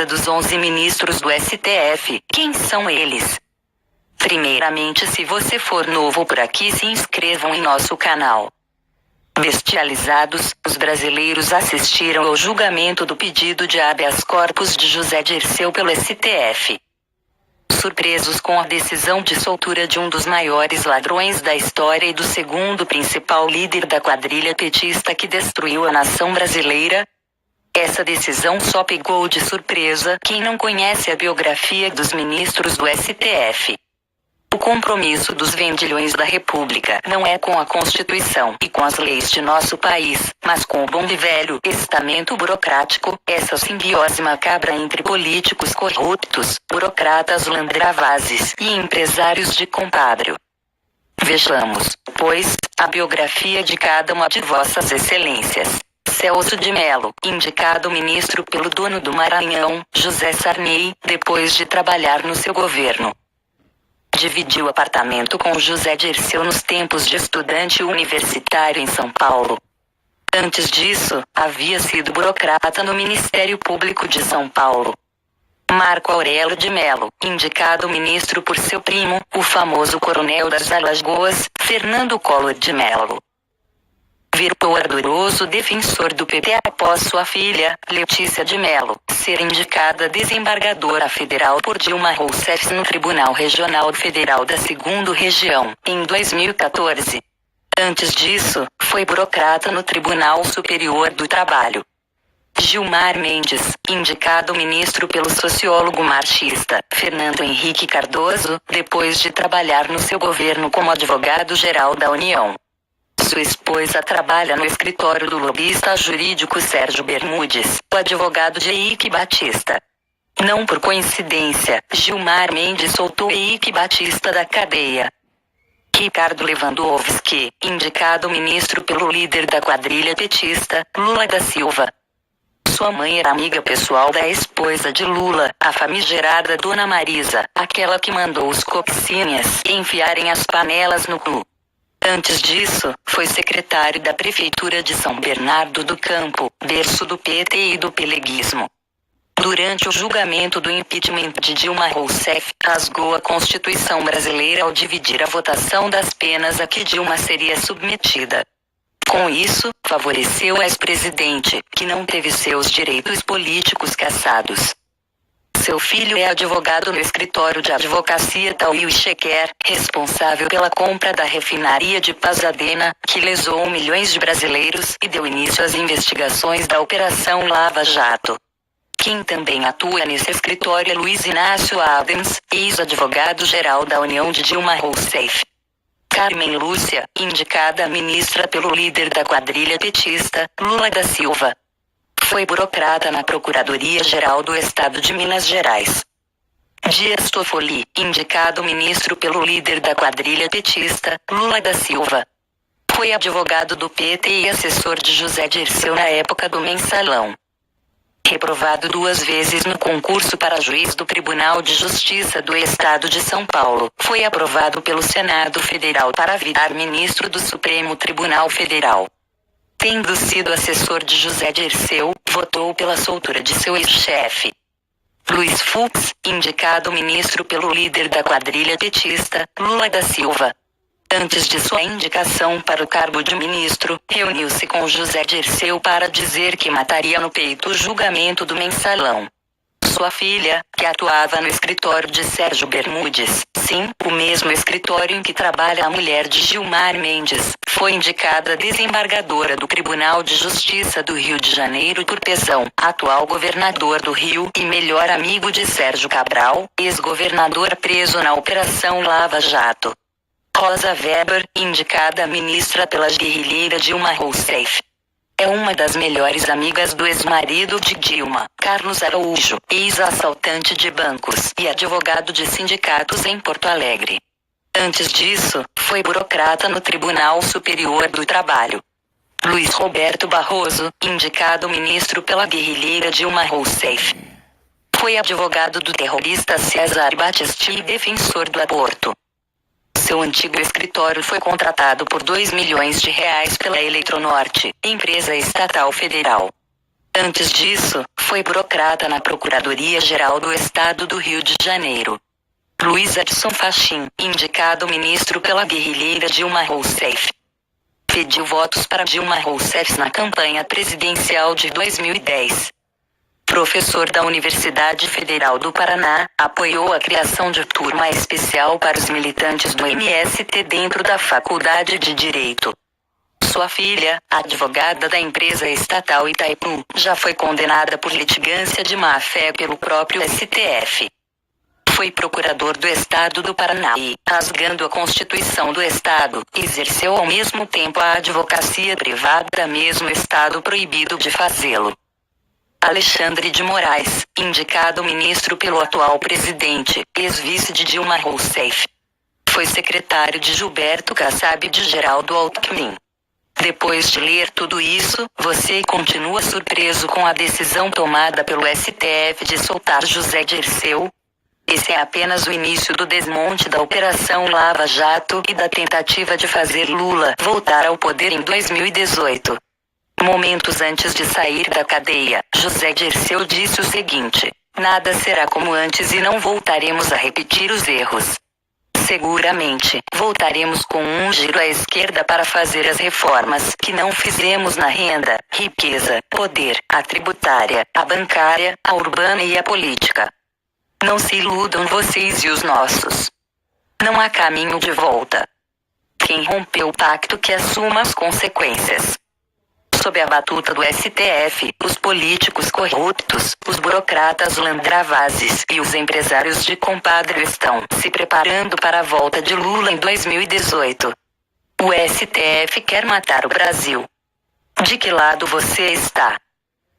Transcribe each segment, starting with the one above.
Dos 11 ministros do STF, quem são eles? Primeiramente, se você for novo por aqui, se inscrevam em nosso canal. Bestializados, os brasileiros assistiram ao julgamento do pedido de habeas corpus de José Dirceu pelo STF. Surpresos com a decisão de soltura de um dos maiores ladrões da história e do segundo principal líder da quadrilha petista que destruiu a nação brasileira, essa decisão só pegou de surpresa quem não conhece a biografia dos ministros do STF. O compromisso dos vendilhões da República não é com a Constituição e com as leis de nosso país, mas com o bom e velho estamento burocrático, essa simbiose macabra entre políticos corruptos, burocratas landravazes e empresários de compadrio. Vejamos, pois, a biografia de cada uma de vossas excelências. Celso de Mello, indicado ministro pelo dono do Maranhão, José Sarney, depois de trabalhar no seu governo. Dividiu apartamento com José Dirceu nos tempos de estudante universitário em São Paulo. Antes disso, havia sido burocrata no Ministério Público de São Paulo. Marco Aurélio de Mello, indicado ministro por seu primo, o famoso coronel das Alagoas, Fernando Collor de Mello. Virou ardoroso defensor do PT após sua filha, Letícia de Mello, ser indicada desembargadora federal por Dilma Rousseff no Tribunal Regional Federal da 2ª Região, em 2014. Antes disso, foi burocrata no Tribunal Superior do Trabalho. Gilmar Mendes, indicado ministro pelo sociólogo marxista, Fernando Henrique Cardoso, depois de trabalhar no seu governo como advogado-geral da União. Sua esposa trabalha no escritório do lobista jurídico Sérgio Bermudes, o advogado de Eike Batista. Não por coincidência, Gilmar Mendes soltou Eike Batista da cadeia. Ricardo Lewandowski, indicado ministro pelo líder da quadrilha petista, Lula da Silva. Sua mãe era amiga pessoal da esposa de Lula, a famigerada Dona Marisa, aquela que mandou os copcinhas enfiarem as panelas no cu. Antes disso, foi secretário da Prefeitura de São Bernardo do Campo, berço do PT e do peleguismo. Durante o julgamento do impeachment de Dilma Rousseff, rasgou a Constituição brasileira ao dividir a votação das penas a que Dilma seria submetida. Com isso, favoreceu o ex-presidente, que não teve seus direitos políticos cassados. Seu filho é advogado no escritório de advocacia Tauil e Chequer, responsável pela compra da refinaria de Pasadena, que lesou milhões de brasileiros e deu início às investigações da Operação Lava Jato. Quem também atua nesse escritório é Luiz Inácio Adams, ex-advogado-geral da União de Dilma Rousseff. Carmen Lúcia, indicada ministra pelo líder da quadrilha petista, Lula da Silva. Foi burocrata na Procuradoria-Geral do Estado de Minas Gerais. Dias Toffoli, indicado ministro pelo líder da quadrilha petista, Lula da Silva. Foi advogado do PT e assessor de José Dirceu na época do Mensalão. Reprovado 2 vezes no concurso para juiz do Tribunal de Justiça do Estado de São Paulo, foi aprovado pelo Senado Federal para virar ministro do Supremo Tribunal Federal. Tendo sido assessor de José Dirceu, votou pela soltura de seu ex-chefe. Luiz Fux, indicado ministro pelo líder da quadrilha petista, Lula da Silva. Antes de sua indicação para o cargo de ministro, reuniu-se com José Dirceu para dizer que mataria no peito o julgamento do Mensalão. Sua filha, que atuava no escritório de Sérgio Bermudes, sim, o mesmo escritório em que trabalha a mulher de Gilmar Mendes, foi indicada desembargadora do Tribunal de Justiça do Rio de Janeiro por Pezão, atual governador do Rio e melhor amigo de Sérgio Cabral, ex-governador preso na Operação Lava Jato. Rosa Weber, indicada ministra pela guerrilheira Dilma Rousseff. É uma das melhores amigas do ex-marido de Dilma, Carlos Araújo, ex-assaltante de bancos e advogado de sindicatos em Porto Alegre. Antes disso, foi burocrata no Tribunal Superior do Trabalho. Luiz Roberto Barroso, indicado ministro pela guerrilheira Dilma Rousseff. Foi advogado do terrorista César Battisti e defensor do aborto. Seu antigo escritório foi contratado por R$ 2 milhões pela Eletronorte, empresa estatal federal. Antes disso, foi burocrata na Procuradoria-Geral do Estado do Rio de Janeiro. Luiz Edson Fachin, indicado ministro pela guerrilheira Dilma Rousseff, pediu votos para Dilma Rousseff na campanha presidencial de 2010. Professor da Universidade Federal do Paraná, apoiou a criação de turma especial para os militantes do MST dentro da Faculdade de Direito. Sua filha, advogada da empresa estatal Itaipu, já foi condenada por litigância de má-fé pelo próprio STF. Foi procurador do Estado do Paraná e, rasgando a Constituição do Estado, exerceu ao mesmo tempo a advocacia privada, mesmo Estado proibido de fazê-lo. Alexandre de Moraes, indicado ministro pelo atual presidente, ex-vice de Dilma Rousseff, foi secretário de Gilberto Kassab e de Geraldo Alckmin. Depois de ler tudo isso, você continua surpreso com a decisão tomada pelo STF de soltar José Dirceu? Esse é apenas o início do desmonte da Operação Lava Jato e da tentativa de fazer Lula voltar ao poder em 2018. Momentos antes de sair da cadeia, José Dirceu disse o seguinte: nada será como antes e não voltaremos a repetir os erros. Seguramente, voltaremos com um giro à esquerda para fazer as reformas que não fizemos na renda, riqueza, poder, a tributária, a bancária, a urbana e a política. Não se iludam vocês e os nossos. Não há caminho de volta. Quem rompeu o pacto que assuma as consequências. Sob a batuta do STF, os políticos corruptos, os burocratas landravazes e os empresários de compadre estão se preparando para a volta de Lula em 2018. O STF quer matar o Brasil. De que lado você está?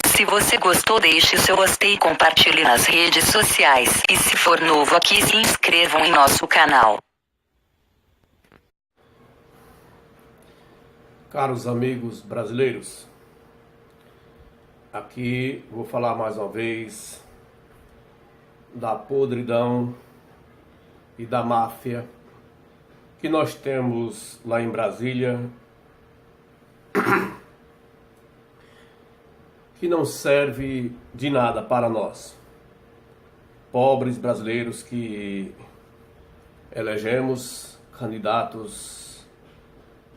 Se você gostou, deixe seu gostei e compartilhe nas redes sociais. E se for novo aqui, se inscrevam em nosso canal. Caros amigos brasileiros, aqui vou falar mais uma vez da podridão e da máfia que nós temos lá em Brasília, que não serve de nada para nós, pobres brasileiros que elegemos candidatos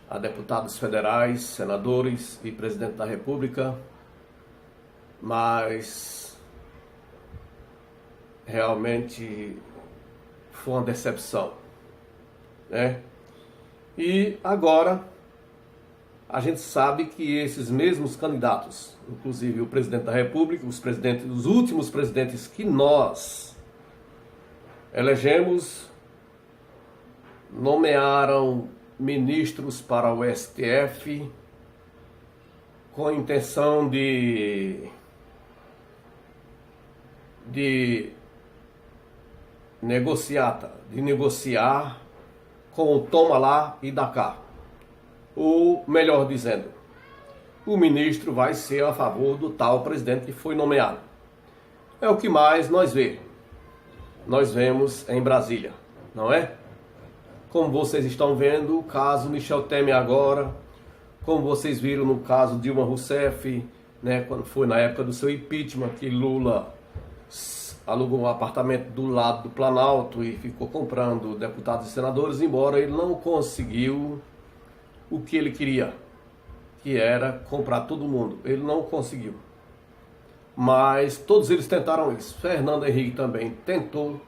a deputados federais, senadores e presidente da República, mas realmente foi uma decepção, né? E agora a gente sabe que esses mesmos candidatos, inclusive o presidente da República, os últimos presidentes que nós elegemos, nomearam ministros para o STF com a intenção de negociar com o toma lá e dá cá. Ou melhor dizendo, o ministro vai ser a favor do tal presidente que foi nomeado. É o que mais nós vemos em Brasília, não é? Como vocês estão vendo, o caso Michel Temer agora, como vocês viram no caso Dilma Rousseff, né, quando foi na época do seu impeachment, que Lula alugou um apartamento do lado do Planalto e ficou comprando deputados e senadores, embora ele não conseguiu o que ele queria, que era comprar todo mundo. Ele não conseguiu. Mas todos eles tentaram isso. Fernando Henrique também tentou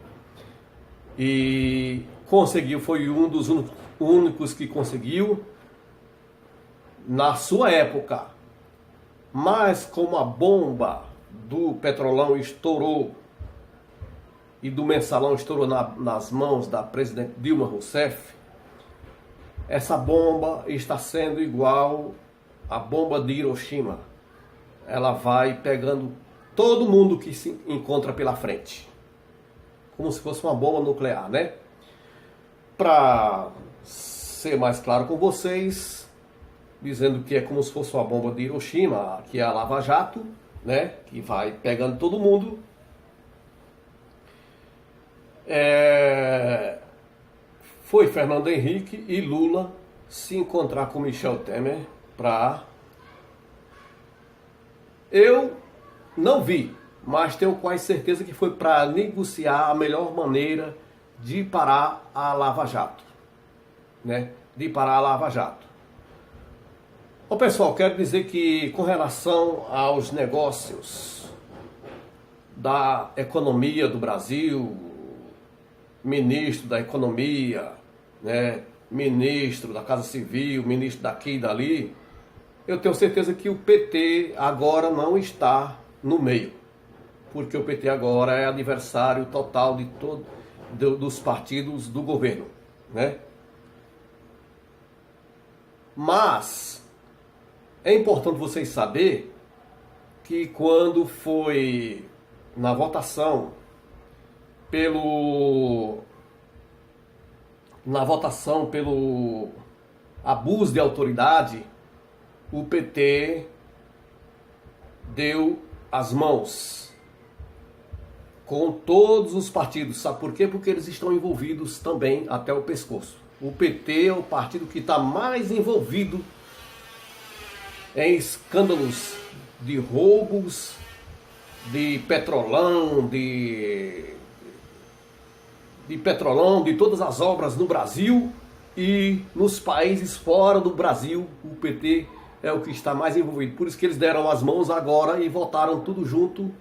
e conseguiu, foi um dos únicos que conseguiu na sua época. Mas como a bomba do Petrolão estourou e do Mensalão estourou nas mãos da presidente Dilma Rousseff, essa bomba está sendo igual a bomba de Hiroshima. Ela vai pegando todo mundo que se encontra pela frente, como se fosse uma bomba nuclear, né? Para ser mais claro com vocês, dizendo que é como se fosse uma bomba de Hiroshima, que é a Lava Jato, né? Que vai pegando todo mundo. Foi Fernando Henrique e Lula se encontrar com Michel Temer para Eu não vi, mas tenho quase certeza que foi para negociar a melhor maneira de parar a Lava Jato, né? De parar a Lava Jato. Bom, pessoal, quero dizer que com relação aos negócios da economia do Brasil, ministro da Economia, né, ministro da Casa Civil, ministro daqui e dali, eu tenho certeza que o PT agora não está no meio, porque o PT agora é adversário total de dos partidos do governo, né? Mas é importante vocês saberem que quando foi na votação pelo abuso de autoridade, o PT deu as mãos com todos os partidos. Sabe por quê? Porque eles estão envolvidos também até o pescoço. O PT é o partido que está mais envolvido em escândalos de roubos, de petrolão, de todas as obras no Brasil e nos países fora do Brasil. O PT é o que está mais envolvido. Por isso que eles deram as mãos agora e votaram tudo junto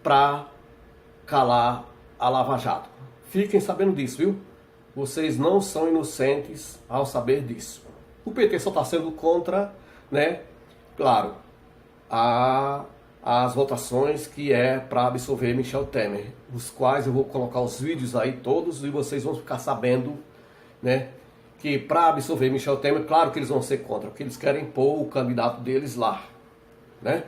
para calar a Lava Jato. Fiquem sabendo disso, viu? Vocês não são inocentes ao saber disso. O PT só está sendo contra, né? Claro, as votações que é para absolver Michel Temer, os quais eu vou colocar os vídeos aí todos e vocês vão ficar sabendo, né, que para absolver Michel Temer, claro que eles vão ser contra, porque eles querem pôr o candidato deles lá, né?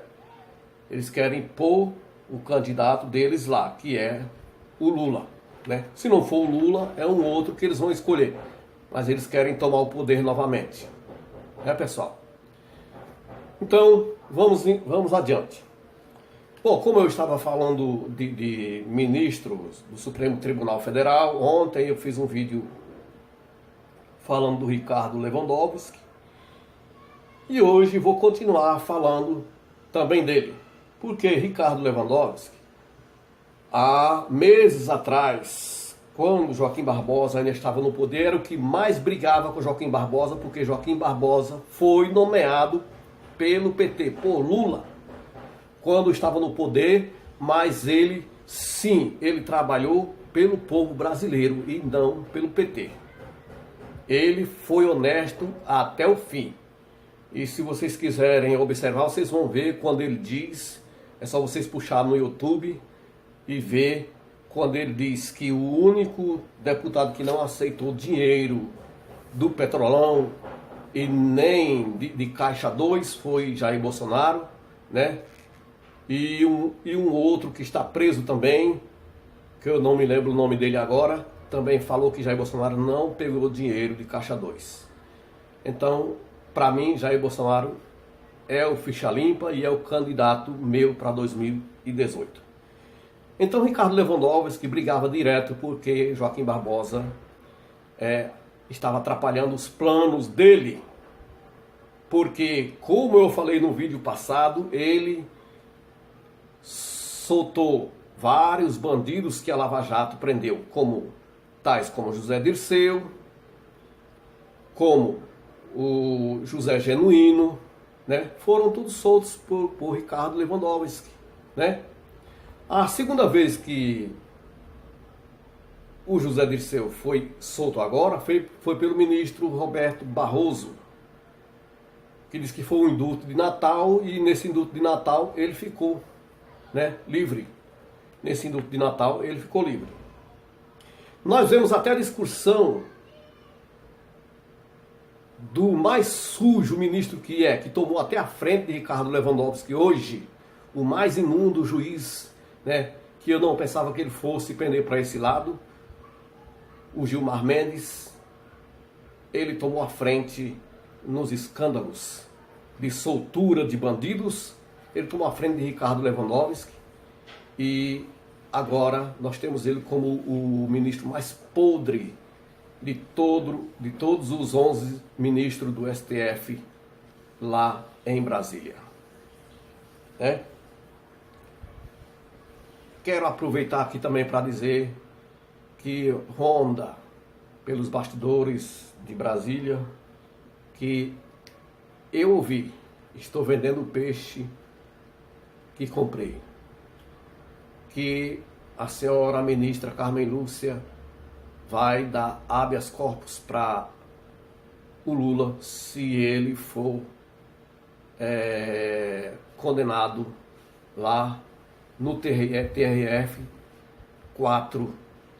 Eles querem pôr o candidato deles lá, que é o Lula, né? Se não for o Lula, é um outro que eles vão escolher, mas eles querem tomar o poder novamente, né, pessoal? Então, vamos adiante. Bom, como eu estava falando de ministros do Supremo Tribunal Federal, ontem eu fiz um vídeo falando do Ricardo Lewandowski e hoje vou continuar falando também dele. Porque Ricardo Lewandowski, há meses atrás, quando Joaquim Barbosa ainda estava no poder, era o que mais brigava com Joaquim Barbosa, porque Joaquim Barbosa foi nomeado pelo PT, por Lula, quando estava no poder, mas ele, sim, ele trabalhou pelo povo brasileiro e não pelo PT. Ele foi honesto até o fim. E se vocês quiserem observar, vocês vão ver quando ele diz, é só vocês puxar no YouTube e ver quando ele diz que o único deputado que não aceitou dinheiro do Petrolão e nem de Caixa 2 foi Jair Bolsonaro, né? E um outro que está preso também, que eu não me lembro o nome dele agora, também falou que Jair Bolsonaro não pegou dinheiro de Caixa 2. Então, para mim, Jair Bolsonaro é o ficha limpa e é o candidato meu para 2018. Então, Ricardo Lewandowski brigava direto porque Joaquim Barbosa estava atrapalhando os planos dele. Porque, como eu falei no vídeo passado, ele soltou vários bandidos que a Lava Jato prendeu, tais como José Dirceu, como o José Genuíno, né? Foram todos soltos por Ricardo Lewandowski, né? A segunda vez que o José Dirceu foi solto agora foi pelo ministro Roberto Barroso, que disse que foi um indulto de Natal e nesse indulto de Natal ele ficou, né, livre. Nesse indulto de Natal ele ficou livre. Nós vemos até a discussão do mais sujo ministro que tomou até a frente de Ricardo Lewandowski hoje, o mais imundo juiz, né, que eu não pensava que ele fosse pender para esse lado, o Gilmar Mendes. Ele tomou a frente nos escândalos de soltura de bandidos, ele tomou a frente de Ricardo Lewandowski e agora nós temos ele como o ministro mais podre de todos os 11 ministros do STF lá em Brasília. quero aproveitar aqui também para dizer que ronda pelos bastidores de Brasília que eu ouvi, estou vendendo o peixe que comprei, que a senhora ministra Carmen Lúcia vai dar habeas corpus para o Lula se ele for condenado lá no TRF 4,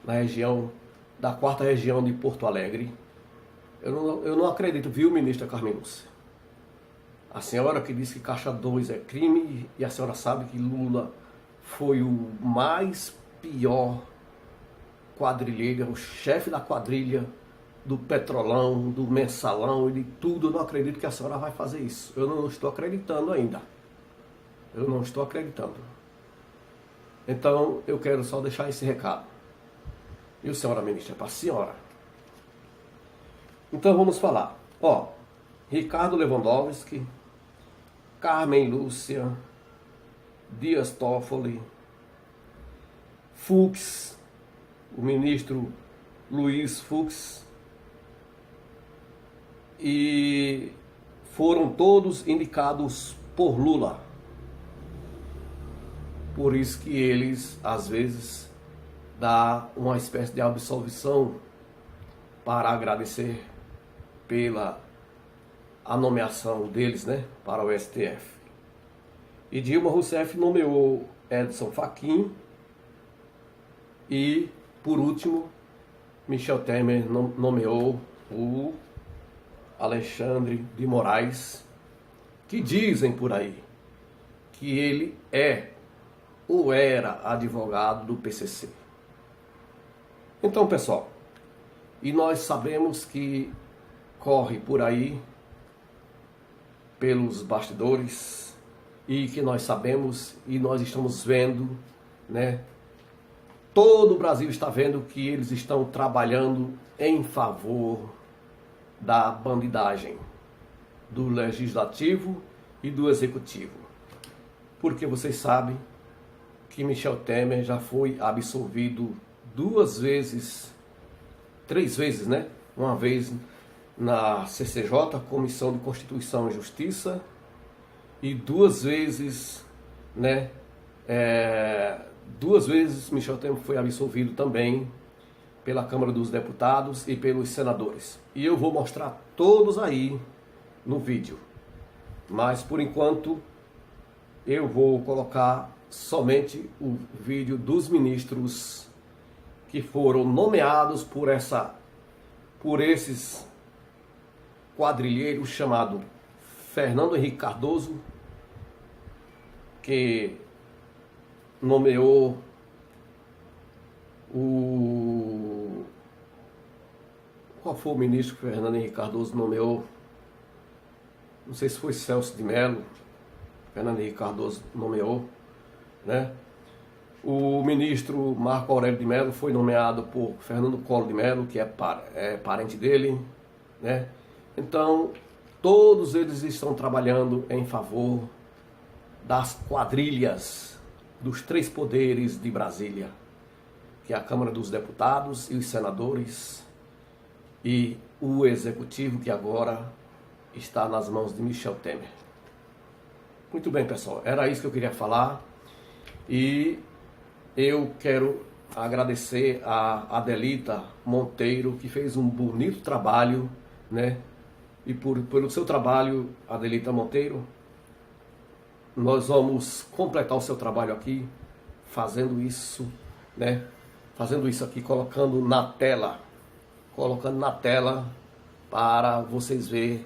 na região da 4ª região de Porto Alegre. Eu não acredito, viu, ministra Carmen Lúcia? A senhora que disse que Caixa 2 é crime, e a senhora sabe que Lula foi o mais pior quadrilheiro, o chefe da quadrilha do Petrolão, do Mensalão e de tudo. Eu não acredito que a senhora vai fazer isso. Eu não estou acreditando ainda. Eu não estou acreditando. Então, eu quero só deixar esse recado. E o senhora ministra, é para a senhora. Então, vamos falar. Ó, Ricardo Lewandowski, Carmen Lúcia, Dias Toffoli, Fux, o ministro Luiz Fux, e foram todos indicados por Lula. Por isso que eles, às vezes, dá uma espécie de absolvição para agradecer pela a nomeação deles, né, para o STF. E Dilma Rousseff nomeou Edson Fachin e, por último, Michel Temer nomeou o Alexandre de Moraes, que dizem por aí que ele é ou era advogado do PCC. Então, pessoal, e nós sabemos que corre por aí pelos bastidores, e que nós sabemos e nós estamos vendo, né? Todo o Brasil está vendo que eles estão trabalhando em favor da bandidagem do Legislativo e do Executivo. Porque vocês sabem que Michel Temer já foi absolvido 2 vezes, 3 vezes, né? Uma vez na CCJ, Comissão de Constituição e Justiça, e 2 vezes, né? 2 vezes Michel Temer foi absolvido também pela Câmara dos Deputados e pelos senadores. E eu vou mostrar todos aí no vídeo. Mas por enquanto eu vou colocar somente o vídeo dos ministros que foram nomeados por esses quadrilheiros chamado Fernando Henrique Cardoso, que nomeou qual foi o ministro que Fernando Henrique Cardoso nomeou? Não sei se foi Celso de Mello. Fernando Henrique Cardoso nomeou, né? O ministro Marco Aurélio de Mello foi nomeado por Fernando Collor de Mello, que é parente dele, né? Então, todos eles estão trabalhando em favor das quadrilhas dos 3 poderes de Brasília, que é a Câmara dos Deputados e os senadores, e o Executivo, que agora está nas mãos de Michel Temer. Muito bem, pessoal, era isso que eu queria falar, e eu quero agradecer a Adelita Monteiro, que fez um bonito trabalho, né? E pelo seu trabalho, Adelita Monteiro, nós vamos completar o seu trabalho aqui, fazendo isso, né? Fazendo isso aqui, colocando na tela para vocês verem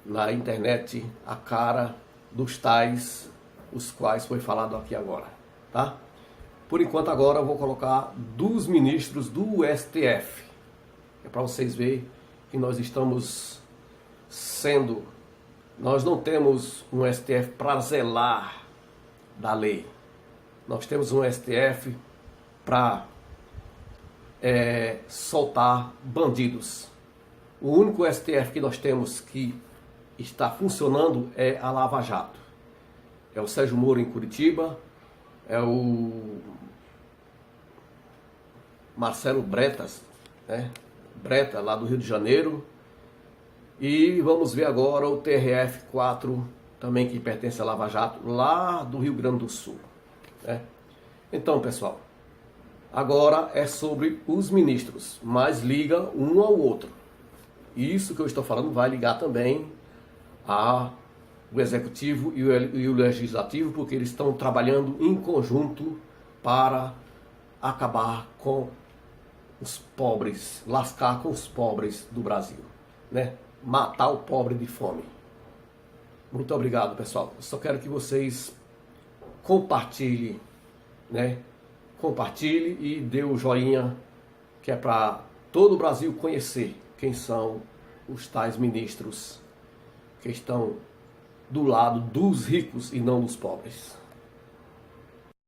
na internet a cara dos tais, os quais foi falado aqui agora, tá? Por enquanto agora eu vou colocar dos ministros do STF, é para vocês verem que nós estamos nós não temos um STF para zelar da lei, nós temos um STF para soltar bandidos. O único STF que nós temos que está funcionando é a Lava Jato. É o Sérgio Moro em Curitiba, é o Marcelo Bretas, né? Breta, lá do Rio de Janeiro. E vamos ver agora o TRF4, também que pertence à Lava Jato, lá do Rio Grande do Sul, né? Então, pessoal, agora é sobre os ministros, mas liga um ao outro. Isso que eu estou falando vai ligar também ao Executivo e o Legislativo, porque eles estão trabalhando em conjunto para acabar com os pobres, lascar com os pobres do Brasil, né? Matar o pobre de fome. Muito obrigado, pessoal. Eu só quero que vocês compartilhem, né? Compartilhe e dê o joinha, que é para todo o Brasil conhecer quem são os tais ministros que estão do lado dos ricos e não dos pobres.